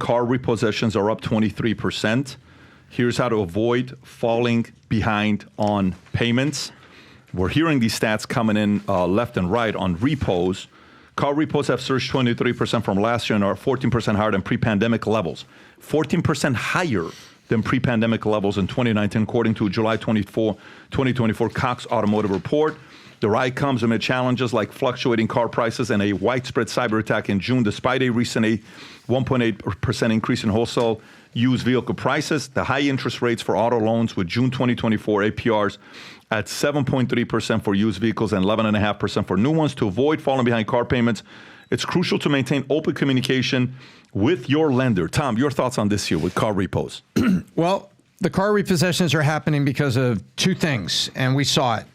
car repossessions are up 23%. Here's how to avoid falling behind on payments. We're hearing these stats coming in left and right on repos. Car repos have surged 23% from last year and are 14% higher than pre-pandemic levels. 14% higher than pre-pandemic levels in 2019, according to a July 2024 Cox Automotive report. The rise comes amid challenges like fluctuating car prices and a widespread cyber attack in June, despite a recent 1.8% increase in wholesale used vehicle prices. The high interest rates for auto loans with June 2024 APRs at 7.3% for used vehicles and 11.5% for new ones. To avoid falling behind car payments, it's crucial to maintain open communication with your lender. Tom, your thoughts on this here with car repos? Well, the car repossessions are happening because of two things, and we saw it.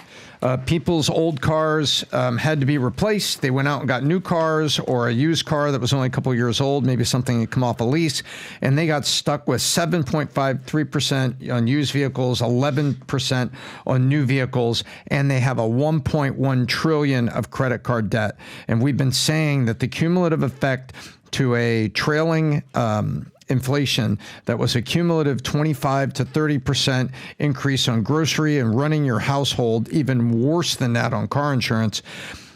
People's old cars had to be replaced. They went out and got new cars or a used car that was only a couple of years old, maybe something that come off a lease, and they got stuck with 7.53% on used vehicles, 11% on new vehicles, and they have a $1.1 trillion of credit card debt. And we've been saying that the cumulative effect to a trailing inflation that was a cumulative 25 to 30% increase on grocery and running your household, even worse than that on car insurance.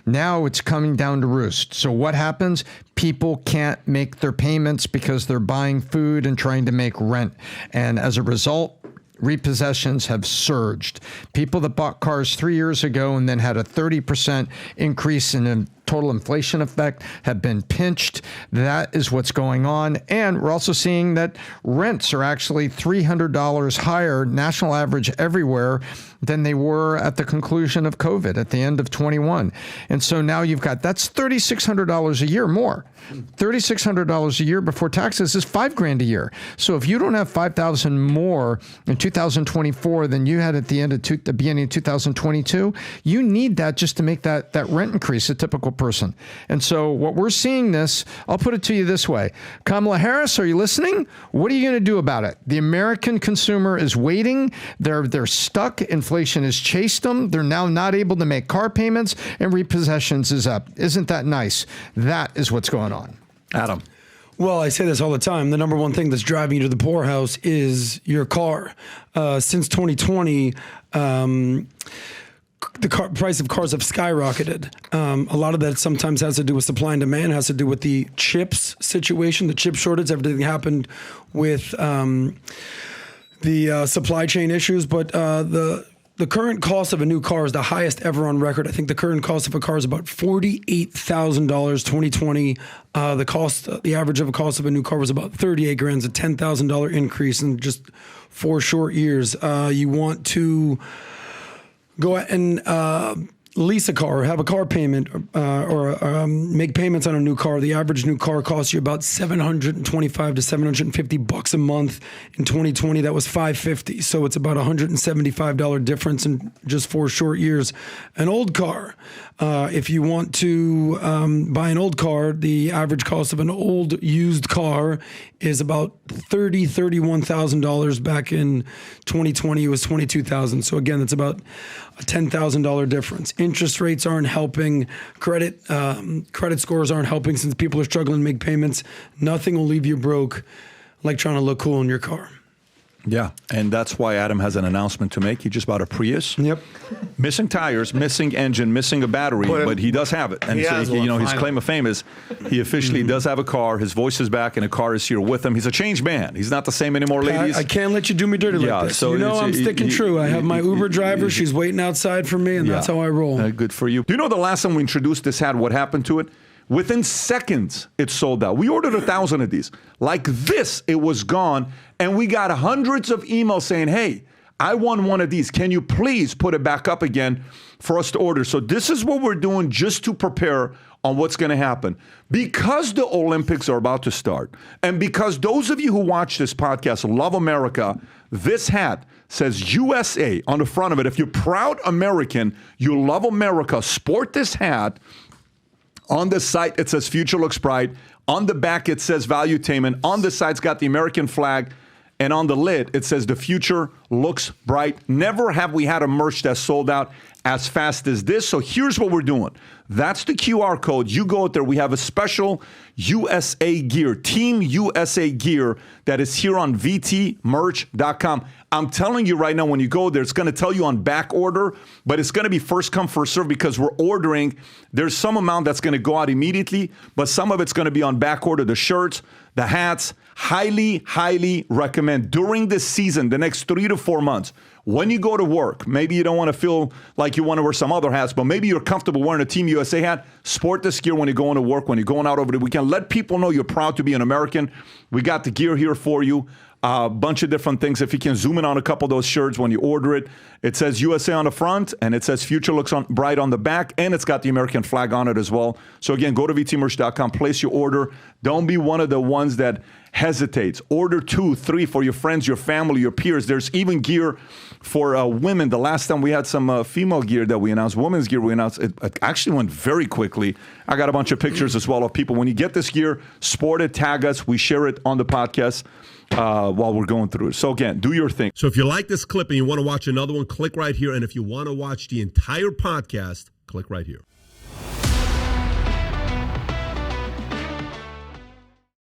Now it's coming down to roost. So what happens? People can't make their payments because they're buying food and trying to make rent. And as a result, repossessions have surged. People that bought cars 3 years ago and then had a 30% increase in total inflation effect have been pinched. That is what's going on. And we're also seeing that rents are actually $300 higher, national average everywhere, than they were at the conclusion of COVID at the end of 21. And so now you've got, that's $3,600 a year more. $3,600 a year before taxes is $5,000 a year. So if you don't have $5,000 more in 2024 than you had at the end of the beginning of 2022, you need that just to make that rent increase a typical person. And so what we're seeing this, I'll put it to you this way. Kamala Harris, are you listening? What are you going to do about it? The American consumer is waiting. They're stuck. Inflation has chased them. They're now not able to make car payments, and repossessions is up. Isn't that nice? That is what's going on. Adam. Well, I say this all the time. The number one thing that's driving you to the poorhouse is your car. Since 2020, the price of cars have skyrocketed. A lot of that sometimes has to do with supply and demand, has to do with the chips situation, the chip shortage, everything happened with the supply chain issues. But the current cost of a new car is the highest ever on record. I think the current cost of a car is about $48,000, 2020. The average of a cost of a new car was about $38,000, a $10,000 increase in just 4 short years. You want to go and lease a car or have a car payment or make payments on a new car. The average new car costs you about $725 to $750 a month. In 2020, that was $550. So it's about $175 difference in just 4 short years. An old car, if you want to buy an old car, the average cost of an old used car is about $31,000. Back in 2020, it was $22,000. So again, it's about a $10,000 difference. Interest rates aren't helping. Credit scores aren't helping since people are struggling to make payments. Nothing will leave you broke like trying to look cool in your car. Yeah, and that's why Adam has an announcement to make. He just bought a Prius. Yep. Missing tires, missing engine, missing a battery, but he does have it. And so, his claim of fame is he officially does have a car. His voice is back, and a car is here with him. He's a changed man. He's not the same anymore, ladies. I can't let you do me dirty like this. So I'm sticking true. I have my Uber driver. She's waiting outside for me, and that's how I roll. Good for you. Do you know the last time we introduced this ad, what happened to it? Within seconds, it sold out. We ordered 1,000 of these. Like this, it was gone. And we got hundreds of emails saying, hey, I want one of these. Can you please put it back up again for us to order? So this is what we're doing just to prepare on what's going to happen. Because the Olympics are about to start, and because those of you who watch this podcast love America, this hat says USA on the front of it. If you're proud American, you love America, sport this hat. On the site, it says Future Looks Bright. On the back, it says Valuetainment. On the side, it's got the American flag. And on the lid, it says the future looks bright. Never have we had a merch that sold out as fast as this. So here's what we're doing. That's the QR code. You go out there. We have a special USA gear, Team USA gear that is here on vtmerch.com. I'm telling you right now, when you go there, it's going to tell you on back order, but it's going to be first come, first serve because we're ordering. There's some amount that's going to go out immediately, but some of it's going to be on back order. The shirts, the hats, highly, highly recommend during this season, the next 3 to 4 months. When you go to work, maybe you don't want to feel like you want to wear some other hats, but maybe you're comfortable wearing a Team USA hat. Sport this gear when you're going to work, when you're going out over the weekend. Let people know you're proud to be an American. We got the gear here for you. A bunch of different things. If you can zoom in on a couple of those shirts when you order it, it says USA on the front, and it says Future Looks Bright on the back, and it's got the American flag on it as well. So again, go to vtmerch.com, place your order. Don't be one of the ones that hesitates. Order 2, 3 for your friends, your family, your peers. There's even gear for women. The last time we had some female gear that we announced, women's gear we announced, it actually went very quickly. I got a bunch of pictures as well of people. When you get this gear, sport it, tag us. We share it on the podcast while we're going through it. So again, do your thing. So if you like this clip and you want to watch another one, click right here. And if you want to watch the entire podcast, click right here.